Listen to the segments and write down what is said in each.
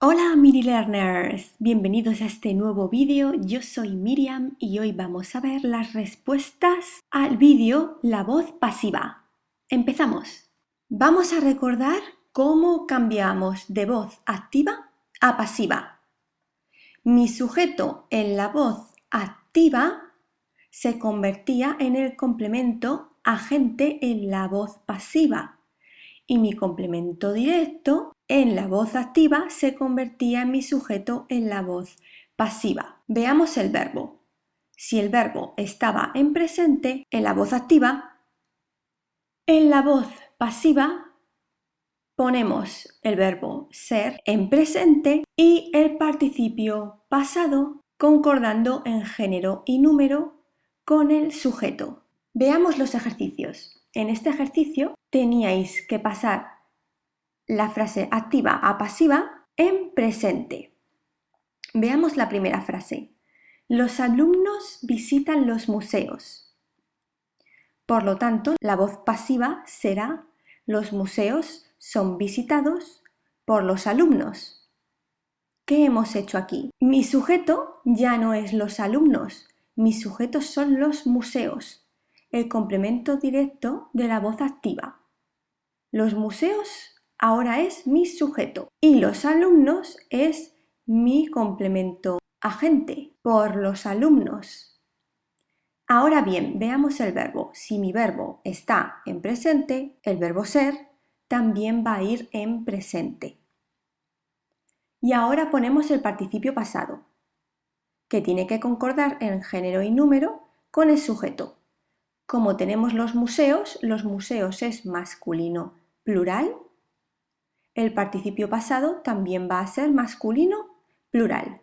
Hola Miri Learners, bienvenidos a este nuevo vídeo. Yo soy Miriam y hoy vamos a ver las respuestas al vídeo La voz pasiva. Empezamos. Vamos a recordar cómo cambiamos de voz activa a pasiva. Mi sujeto en la voz activa se convertía en el complemento agente en la voz pasiva y mi complemento directo en la voz activa se convertía en mi sujeto en la voz pasiva. Veamos el verbo. Si el verbo estaba en presente en la voz activa, en la voz pasiva ponemos el verbo ser en presente y el participio pasado concordando en género y número con el sujeto. Veamos los ejercicios. En este ejercicio teníais que pasar la frase activa a pasiva en presente. Veamos la primera frase. Los alumnos visitan los museos. Por lo tanto, la voz pasiva será los museos son visitados por los alumnos. ¿Qué hemos hecho aquí? Mi sujeto ya no es los alumnos, mis sujetos son los museos, el complemento directo de la voz activa. Los museos ahora es mi sujeto y los alumnos es mi complemento agente por los alumnos. Ahora bien, veamos el verbo. Si mi verbo está en presente, el verbo ser también va a ir en presente. Y ahora ponemos el participio pasado, que tiene que concordar en género y número con el sujeto. Como tenemos los museos es masculino plural. El participio pasado también va a ser masculino plural.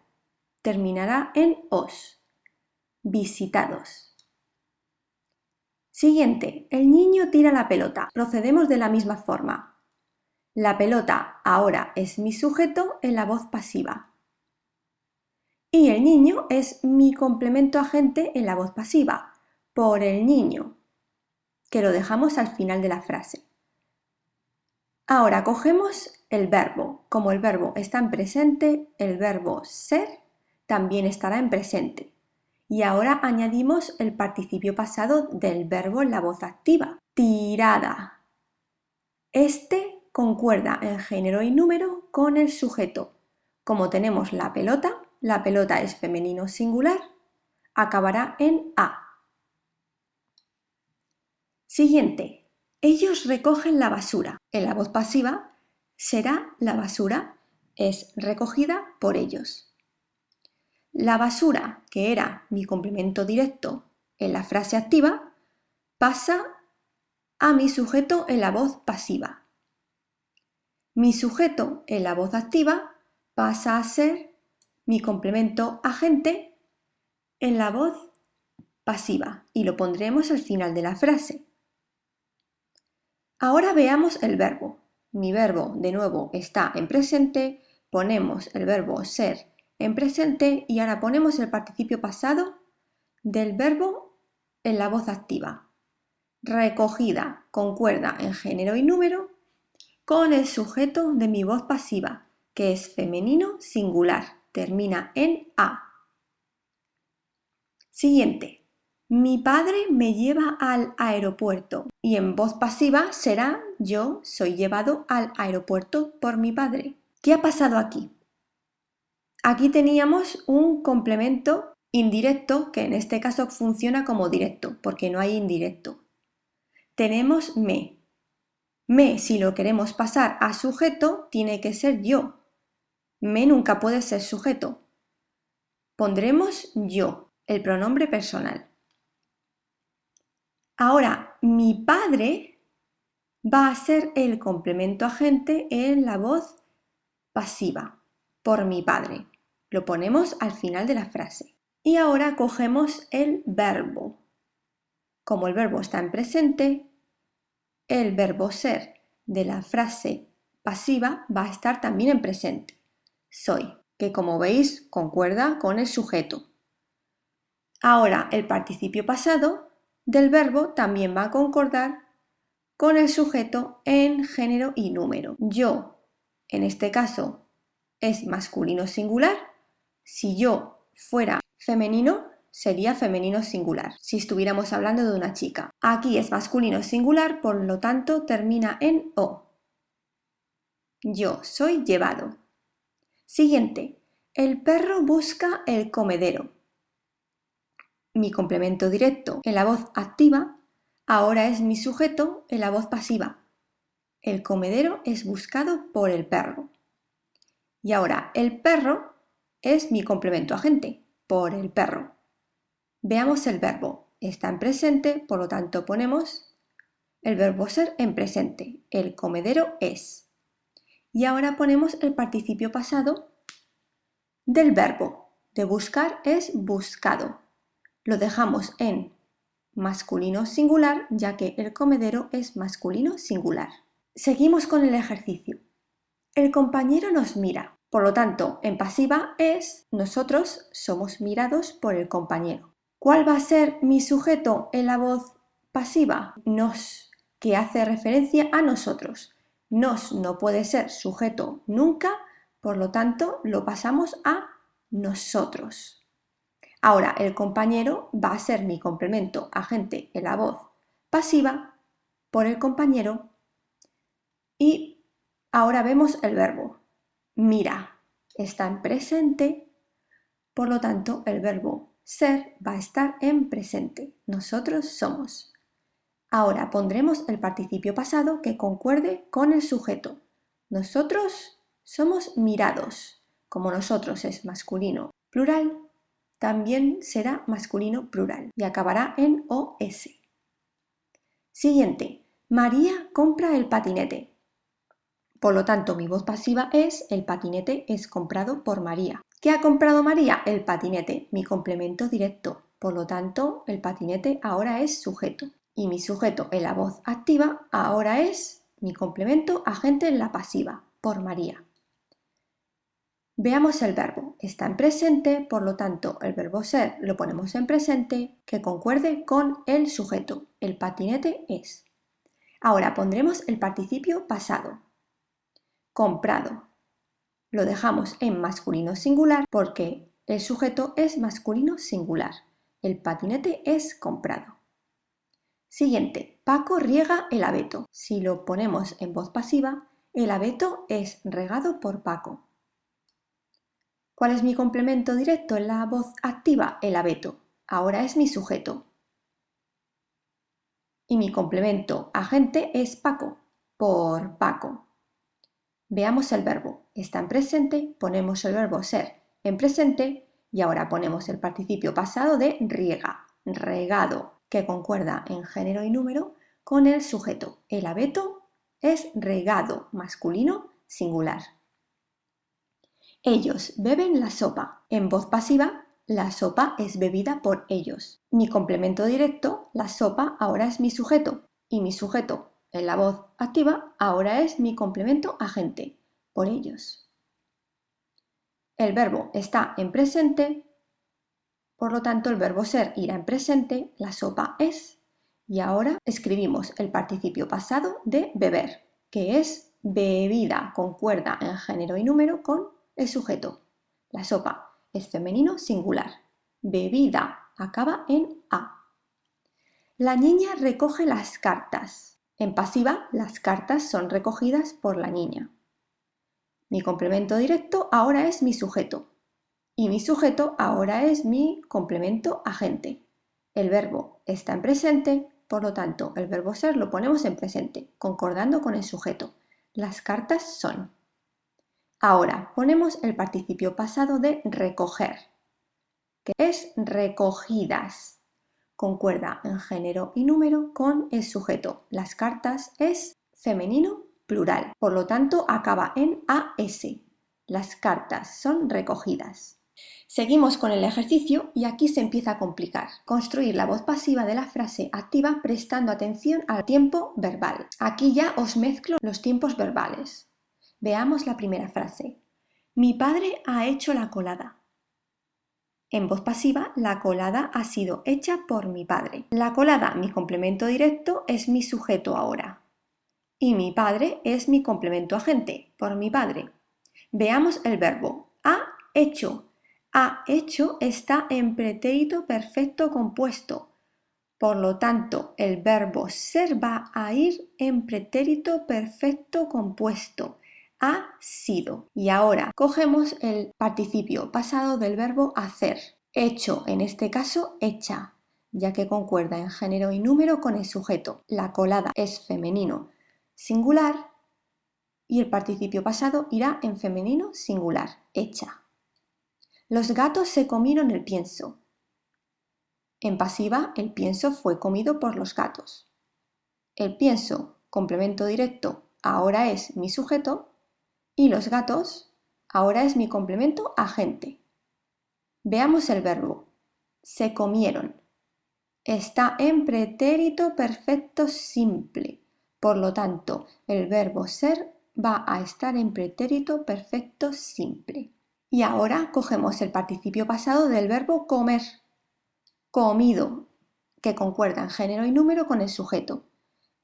Terminará en os. Visitados. Siguiente. El niño tira la pelota. Procedemos de la misma forma. La pelota ahora es mi sujeto en la voz pasiva. Y el niño es mi complemento agente en la voz pasiva. Por el niño, que lo dejamos al final de la frase. Ahora cogemos el verbo. Como el verbo está en presente, el verbo ser también estará en presente. Y ahora añadimos el participio pasado del verbo en la voz activa. Tirada. Este concuerda en género y número con el sujeto. Como tenemos la pelota es femenino singular, acabará en a. Siguiente. Ellos recogen la basura. En la voz pasiva será la basura, es recogida por ellos. La basura, que era mi complemento directo en la frase activa, pasa a mi sujeto en la voz pasiva. Mi sujeto en la voz activa pasa a ser mi complemento agente en la voz pasiva y lo pondremos al final de la frase. Ahora veamos el verbo. Mi verbo, de nuevo, está en presente, ponemos el verbo ser en presente y ahora ponemos el participio pasado del verbo en la voz activa. Recogida concuerda en género y número con el sujeto de mi voz pasiva, que es femenino singular, termina en a. Siguiente. Mi padre me lleva al aeropuerto y en voz pasiva será yo soy llevado al aeropuerto por mi padre. ¿Qué ha pasado aquí? Aquí teníamos un complemento indirecto que en este caso funciona como directo porque no hay indirecto. Tenemos me. Me, si lo queremos pasar a sujeto, tiene que ser yo. Me nunca puede ser sujeto. Pondremos yo, el pronombre personal. Ahora, mi padre va a ser el complemento agente en la voz pasiva, por mi padre. Lo ponemos al final de la frase. Y ahora cogemos el verbo. Como el verbo está en presente, el verbo ser de la frase pasiva va a estar también en presente. Soy, que como veis concuerda con el sujeto. Ahora el participio pasado del verbo también va a concordar con el sujeto en género y número. Yo, en este caso, es masculino singular. Si yo fuera femenino, sería femenino singular, si estuviéramos hablando de una chica. Aquí es masculino singular, por lo tanto termina en O. Yo soy llevado. Siguiente. El perro busca el comedero. Mi complemento directo en la voz activa ahora es mi sujeto en la voz pasiva. El comedero es buscado por el perro. Y ahora el perro es mi complemento agente, por el perro. Veamos el verbo. Está en presente, por lo tanto ponemos el verbo ser en presente. El comedero es. Y ahora ponemos el participio pasado del verbo. De buscar es buscado. Lo dejamos en masculino singular, ya que el comedero es masculino singular. Seguimos con el ejercicio. El compañero nos mira. Por lo tanto, en pasiva es nosotros somos mirados por el compañero. ¿Cuál va a ser mi sujeto en la voz pasiva? Nos, que hace referencia a nosotros. Nos no puede ser sujeto nunca, por lo tanto lo pasamos a nosotros. Ahora el compañero va a ser mi complemento agente en la voz pasiva por el compañero y ahora vemos el verbo. Mira, está en presente, por lo tanto el verbo ser va a estar en presente. Nosotros somos. Ahora pondremos el participio pasado que concuerde con el sujeto. Nosotros somos mirados. Como nosotros es masculino plural, también será masculino plural y acabará en OS. Siguiente. María compra el patinete. Por lo tanto, mi voz pasiva es el patinete es comprado por María. ¿Qué ha comprado María? El patinete, mi complemento directo. Por lo tanto, el patinete ahora es sujeto. Y mi sujeto en la voz activa ahora es mi complemento agente en la pasiva, por María. Veamos el verbo. Está en presente, por lo tanto, el verbo ser lo ponemos en presente que concuerde con el sujeto. El patinete es. Ahora pondremos el participio pasado. Comprado. Lo dejamos en masculino singular porque el sujeto es masculino singular. El patinete es comprado. Siguiente. Paco riega el abeto. Si lo ponemos en voz pasiva, el abeto es regado por Paco. ¿Cuál es mi complemento directo en la voz activa? El abeto. Ahora es mi sujeto. Y mi complemento agente es Paco, por Paco. Veamos el verbo. Está en presente, ponemos el verbo ser en presente y ahora ponemos el participio pasado de riega, regado, que concuerda en género y número con el sujeto. El abeto es regado, masculino, singular. Ellos beben la sopa. En voz pasiva, la sopa es bebida por ellos. Mi complemento directo, la sopa, ahora es mi sujeto. Y mi sujeto en la voz activa ahora es mi complemento agente, por ellos. El verbo está en presente, por lo tanto el verbo ser irá en presente, la sopa es. Y ahora escribimos el participio pasado de beber, que es bebida, concuerda en género y número con el sujeto. La sopa es femenino singular. Bebida acaba en A. La niña recoge las cartas. En pasiva, las cartas son recogidas por la niña. Mi complemento directo ahora es mi sujeto. Y mi sujeto ahora es mi complemento agente. El verbo está en presente, por lo tanto, el verbo ser lo ponemos en presente, concordando con el sujeto. Las cartas son. Ahora ponemos el participio pasado de recoger, que es recogidas. Concuerda en género y número con el sujeto. Las cartas es femenino plural, por lo tanto acaba en AS. Las cartas son recogidas. Seguimos con el ejercicio y aquí se empieza a complicar. Construir la voz pasiva de la frase activa prestando atención al tiempo verbal. Aquí ya os mezclo los tiempos verbales. Veamos la primera frase. Mi padre ha hecho la colada. En voz pasiva, la colada ha sido hecha por mi padre. La colada, mi complemento directo, es mi sujeto ahora. Y mi padre es mi complemento agente, por mi padre. Veamos el verbo. Ha hecho. Ha hecho está en pretérito perfecto compuesto. Por lo tanto, el verbo ser va a ir en pretérito perfecto compuesto. Ha sido. Y ahora cogemos el participio pasado del verbo hacer. Hecho, en este caso, hecha, ya que concuerda en género y número con el sujeto. La colada es femenino singular y el participio pasado irá en femenino singular, hecha. Los gatos se comieron el pienso. En pasiva, el pienso fue comido por los gatos. El pienso, complemento directo, ahora es mi sujeto y los gatos, ahora es mi complemento agente. Veamos el verbo. Se comieron. Está en pretérito perfecto simple. Por lo tanto, el verbo ser va a estar en pretérito perfecto simple. Y ahora cogemos el participio pasado del verbo comer. Comido, que concuerda en género y número con el sujeto.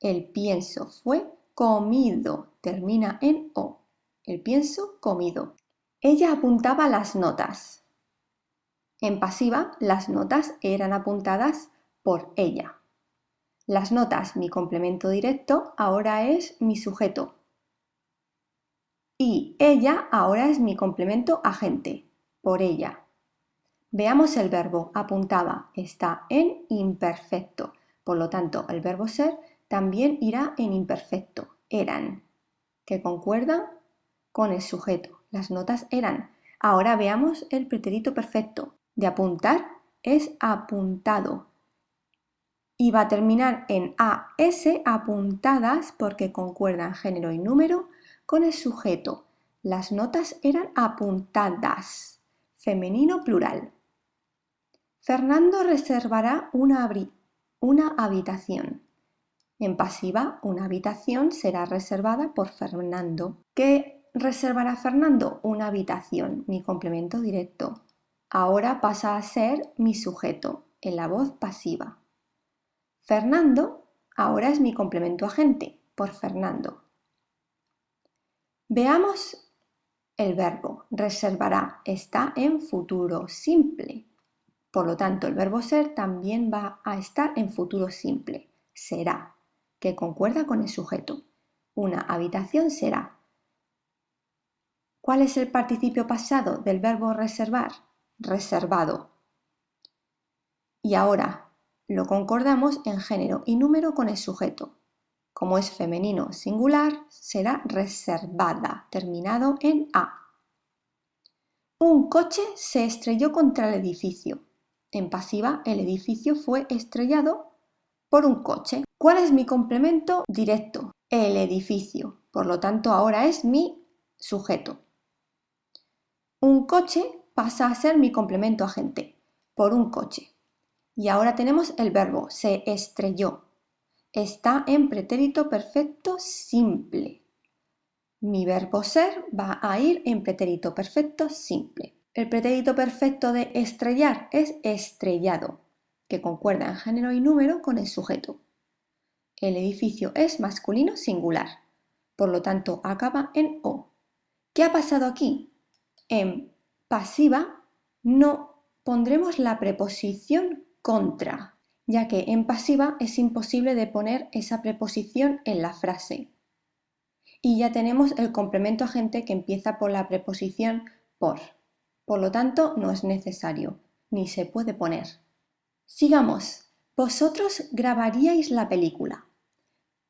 El pienso fue comido, termina en o. El pienso comido. Ella apuntaba las notas. En pasiva, las notas eran apuntadas por ella. Las notas, mi complemento directo, ahora es mi sujeto. Y ella ahora es mi complemento agente, por ella. Veamos el verbo apuntaba, está en imperfecto. Por lo tanto, el verbo ser también irá en imperfecto, eran, que concuerda con el sujeto. Las notas eran. Ahora veamos el pretérito perfecto. De apuntar es apuntado. Y va a terminar en AS, apuntadas, porque concuerdan género y número con el sujeto. Las notas eran apuntadas, femenino plural. Fernando reservará una habitación. En pasiva, una habitación será reservada por Fernando. ¿Qué reservará Fernando? Una habitación, mi complemento directo. Ahora pasa a ser mi sujeto, en la voz pasiva. Fernando ahora es mi complemento agente, por Fernando. Veamos el verbo. Reservará está en futuro simple. Por lo tanto, el verbo ser también va a estar en futuro simple. Será, que concuerda con el sujeto. Una habitación será. ¿Cuál es el participio pasado del verbo reservar? Reservado. Y ahora lo concordamos en género y número con el sujeto. Como es femenino singular, será reservada, terminado en A. Un coche se estrelló contra el edificio. En pasiva, el edificio fue estrellado por un coche. ¿Cuál es mi complemento directo? El edificio. Por lo tanto, ahora es mi sujeto. Un coche pasa a ser mi complemento agente, por un coche. Y ahora tenemos el verbo se estrelló. Está en pretérito perfecto simple. Mi verbo ser va a ir en pretérito perfecto simple. El pretérito perfecto de estrellar es estrellado, que concuerda en género y número con el sujeto. El edificio es masculino singular, por lo tanto acaba en o. ¿Qué ha pasado aquí? En pasiva no pondremos la preposición contra, ya que en pasiva es imposible de poner esa preposición en la frase. Y ya tenemos el complemento agente que empieza por la preposición por. Por lo tanto, no es necesario, ni se puede poner. Sigamos. Vosotros grabaríais la película.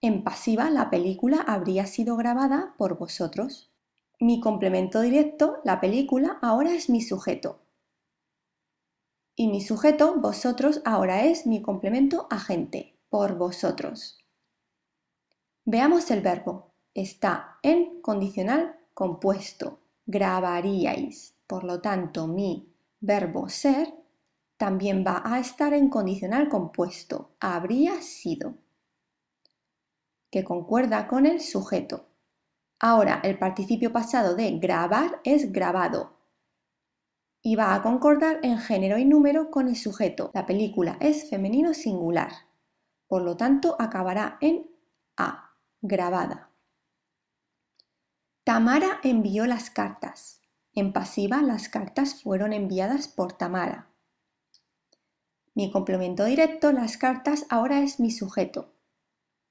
En pasiva, la película habría sido grabada por vosotros. Mi complemento directo, la película, ahora es mi sujeto. Y mi sujeto, vosotros, ahora es mi complemento agente, por vosotros. Veamos el verbo. Está en condicional compuesto. Grabaríais. Por lo tanto, mi verbo ser también va a estar en condicional compuesto. Habría sido, que concuerda con el sujeto. Ahora, el participio pasado de grabar es grabado y va a concordar en género y número con el sujeto. La película es femenino singular, por lo tanto acabará en A, grabada. Tamara envió las cartas. En pasiva, las cartas fueron enviadas por Tamara. Mi complemento directo, las cartas, ahora es mi sujeto.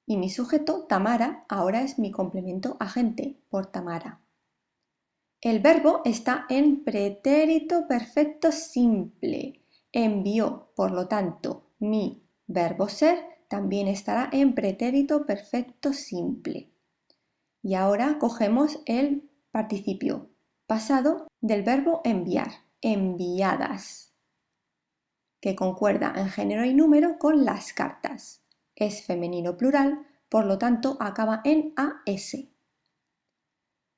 Y mi sujeto, Tamara, ahora es mi complemento agente por Tamara. El verbo está en pretérito perfecto simple. Envió, por lo tanto, mi verbo ser también estará en pretérito perfecto simple. Y ahora cogemos el participio pasado del verbo enviar, enviadas, que concuerda en género y número con las cartas. Es femenino plural, por lo tanto acaba en AS.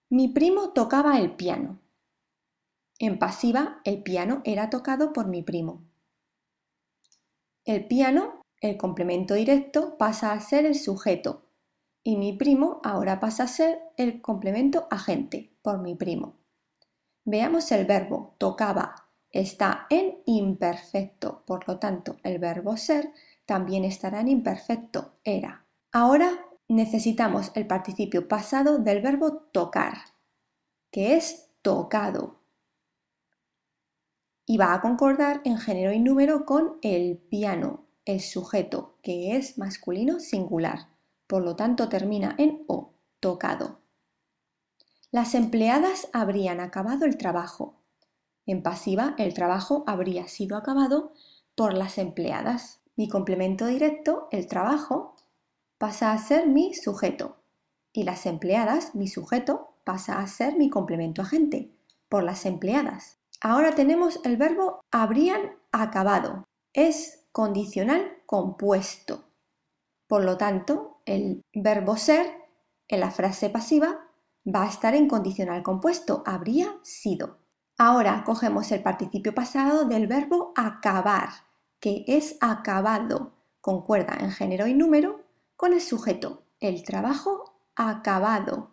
Mi primo tocaba el piano. En pasiva, el piano era tocado por mi primo. El piano, el complemento directo, pasa a ser el sujeto y mi primo ahora pasa a ser el complemento agente por mi primo. Veamos el verbo tocaba. Está en imperfecto, por lo tanto el verbo ser también estará en imperfecto, era. Ahora necesitamos el participio pasado del verbo tocar, que es tocado. Y va a concordar en género y número con el piano, el sujeto, que es masculino singular. Por lo tanto termina en O, tocado. Las empleadas habrían acabado el trabajo. En pasiva, el trabajo habría sido acabado por las empleadas. Mi complemento directo, el trabajo, pasa a ser mi sujeto. Y las empleadas, mi sujeto, pasa a ser mi complemento agente, por las empleadas. Ahora tenemos el verbo habrían acabado. Es condicional compuesto. Por lo tanto, el verbo ser en la frase pasiva va a estar en condicional compuesto, habría sido. Ahora cogemos el participio pasado del verbo acabar, que es acabado, concuerda en género y número con el sujeto, el trabajo acabado.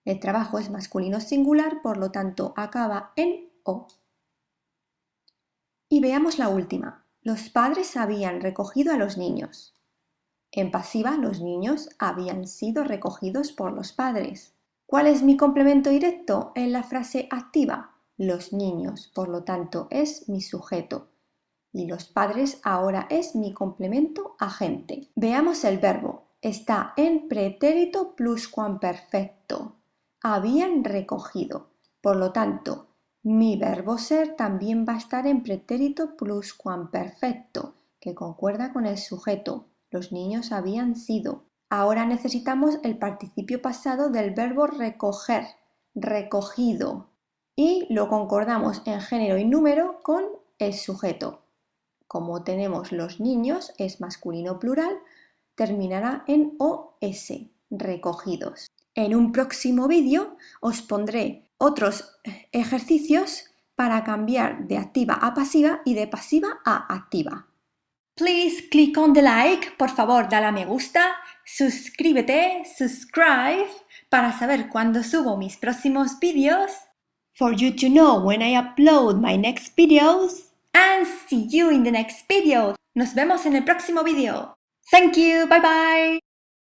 El trabajo es masculino singular, por lo tanto acaba en O. Y veamos la última. Los padres habían recogido a los niños. En pasiva, los niños habían sido recogidos por los padres. ¿Cuál es mi complemento directo en la frase activa? Los niños, por lo tanto, es mi sujeto. Y los padres ahora es mi complemento agente. Veamos el verbo. Está en pretérito pluscuamperfecto. Habían recogido. Por lo tanto, mi verbo ser también va a estar en pretérito pluscuamperfecto, que concuerda con el sujeto. Los niños habían sido. Ahora necesitamos el participio pasado del verbo recoger, recogido. Y lo concordamos en género y número con el sujeto. Como tenemos los niños, es masculino plural, terminará en OS, recogidos. En un próximo vídeo os pondré otros ejercicios para cambiar de activa a pasiva y de pasiva a activa. Please click on the like, por favor dale a me gusta, suscríbete, subscribe, para saber cuándo subo mis próximos vídeos, for you to know when I upload my next videos, and see you in the next video. Nos vemos en el próximo vídeo. Thank you, bye bye.